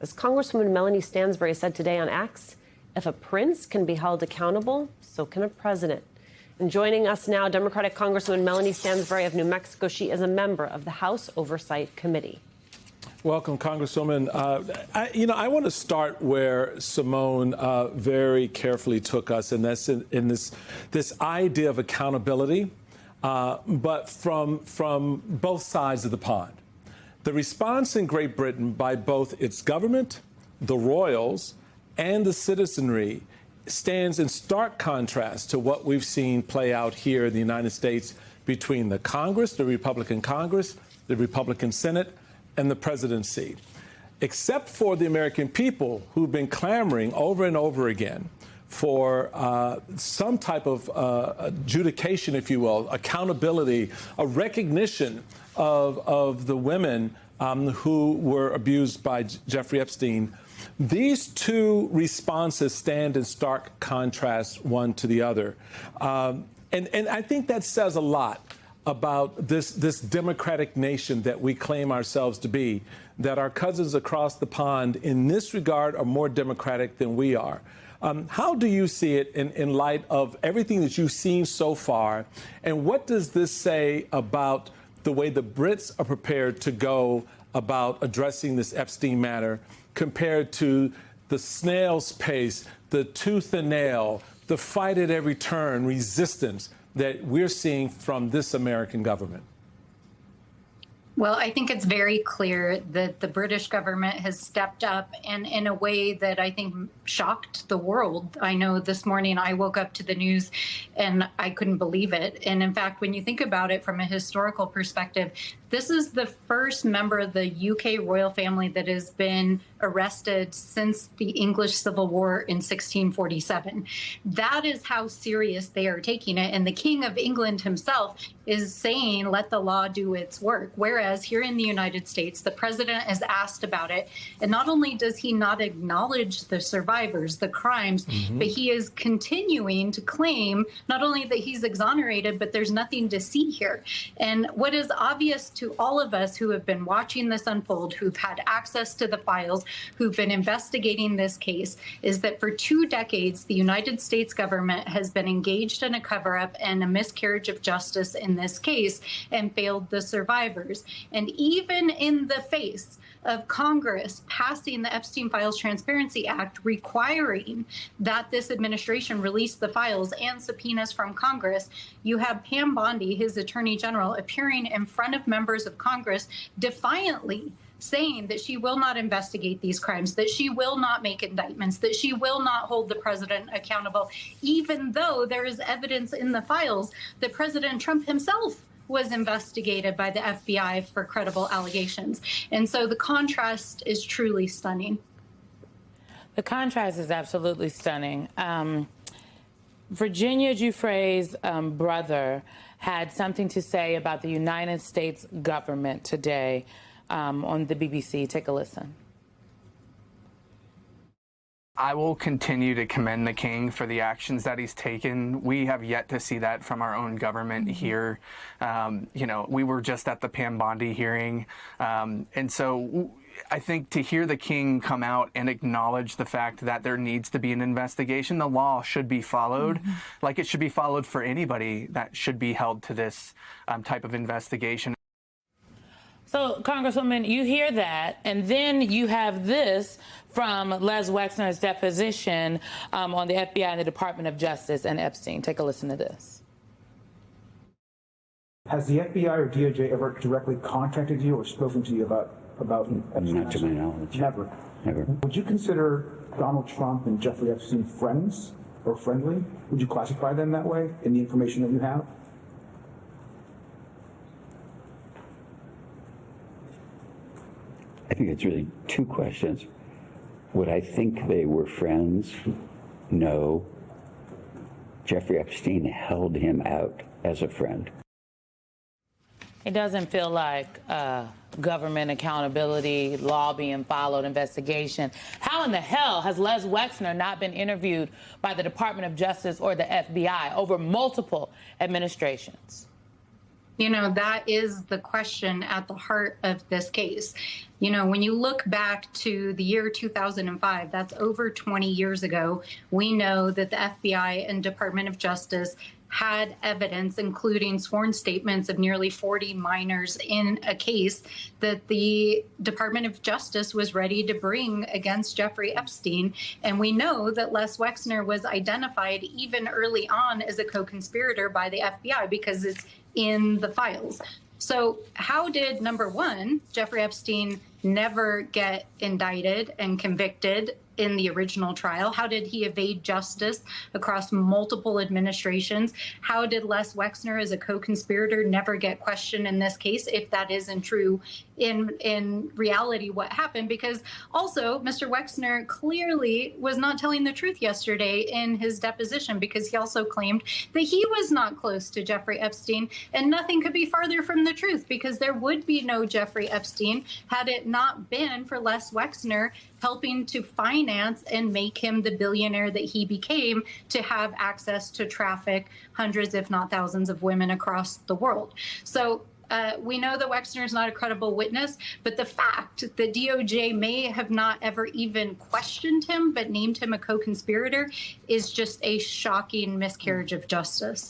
As Congresswoman Melanie Stansbury said today on X, if a prince can be held accountable, so can a president. And joining us now, Democratic Congresswoman Melanie Stansbury of New Mexico. She is a member of the House Oversight Committee. Welcome, Congresswoman. I want to start where Simone very carefully took us, and that's in this idea of accountability, but from both sides of the pond. The response in Great Britain by both its government, the royals, and the citizenry stands in stark contrast to what we've seen play out here in the United States between the Congress, the Republican Congress, the Republican Senate, and the presidency. Except for the American people who've been clamoring over and over again for some type of adjudication, if you will, accountability, a recognition of the women who were abused by Jeffrey Epstein. These two responses stand in stark contrast one to the other. And I think that says a lot about this democratic nation that we claim ourselves to be, that our cousins across the pond in this regard are more democratic than we are. How do you see it in light of everything that you've seen so far? And what does this say about the way the Brits are prepared to go about addressing this Epstein matter compared to the snail's pace, the tooth and nail, the fight at every turn, resistance that we're seeing from this American government? Well, I think it's very clear that the British government has stepped up and in a way that I think shocked the world. I know this morning I woke up to the news and I couldn't believe it. And in fact, when you think about it from a historical perspective, this is the first member of the UK royal family that has been arrested since the English Civil War in 1647. That is how serious they are taking it. And the King of England himself is saying, let the law do its work. Whereas here in the United States, the president is asked about it. And not only does he not acknowledge the survivors, the crimes, but he is continuing to claim not only that he's exonerated, but there's nothing to see here. And what is obvious to all of us who have been watching this unfold, who've had access to the files, who've been investigating this case, is that for 2 decades, the United States government has been engaged in a cover-up and a miscarriage of justice in this case and failed the survivors. And even in the face of Congress passing the Epstein Files Transparency Act requiring that this administration release the files and subpoenas from Congress, you have Pam Bondi, his attorney general, appearing in front of members of Congress defiantly saying that she will not investigate these crimes, that she will not make indictments, that she will not hold the president accountable, even though there is evidence in the files that President Trump himself was investigated by the FBI for credible allegations. And so the contrast is truly stunning. The contrast is absolutely stunning. Virginia Giuffre's brother had something to say about the United States government today on the BBC. Take a listen. I will continue to commend the king for the actions that he's taken. We have yet to see that from our own government here. We were just at the Pam Bondi hearing. And so I think to hear the king come out and acknowledge the fact that there needs to be an investigation, the law should be followed like it should be followed for anybody that should be held to this type of investigation. So, Congresswoman, you hear that, and then you have this from Les Wexner's deposition on the FBI and the Department of Justice and Epstein. Take a listen to this. Has the FBI or DOJ ever directly contacted you or spoken to you about Epstein? Not to my knowledge. Never? Never. Would you consider Donald Trump and Jeffrey Epstein friends or friendly? Would you classify them that way in the information that you have? I think it's really 2 questions. Would I think they were friends? No. Jeffrey Epstein held him out as a friend. It doesn't feel like government accountability, law being followed, investigation. How in the hell has Les Wexner not been interviewed by the Department of Justice or the FBI over multiple administrations? You know, that is the question at the heart of this case. You know, when you look back to the year 2005, that's over 20 years ago, we know that the FBI and Department of Justice had evidence, including sworn statements of nearly 40 minors in a case that the Department of Justice was ready to bring against Jeffrey Epstein. And we know that Les Wexner was identified even early on as a co-conspirator by the FBI because it's in the files. So how did, number one, Jeffrey Epstein never get indicted and convicted in the original trial? How did he evade justice across multiple administrations? How did Les Wexner, as a co-conspirator, never get questioned in this case, if that isn't true in reality what happened? Because also, Mr. Wexner clearly was not telling the truth yesterday in his deposition, because he also claimed that he was not close to Jeffrey Epstein, and nothing could be farther from the truth, because there would be no Jeffrey Epstein had it not been for Les Wexner helping to finance and make him the billionaire that he became, to have access to traffic hundreds, if not thousands, of women across the world. So we know that Wexner is not a credible witness, but the fact that DOJ may have not ever even questioned him but named him a co-conspirator is just a shocking miscarriage of justice.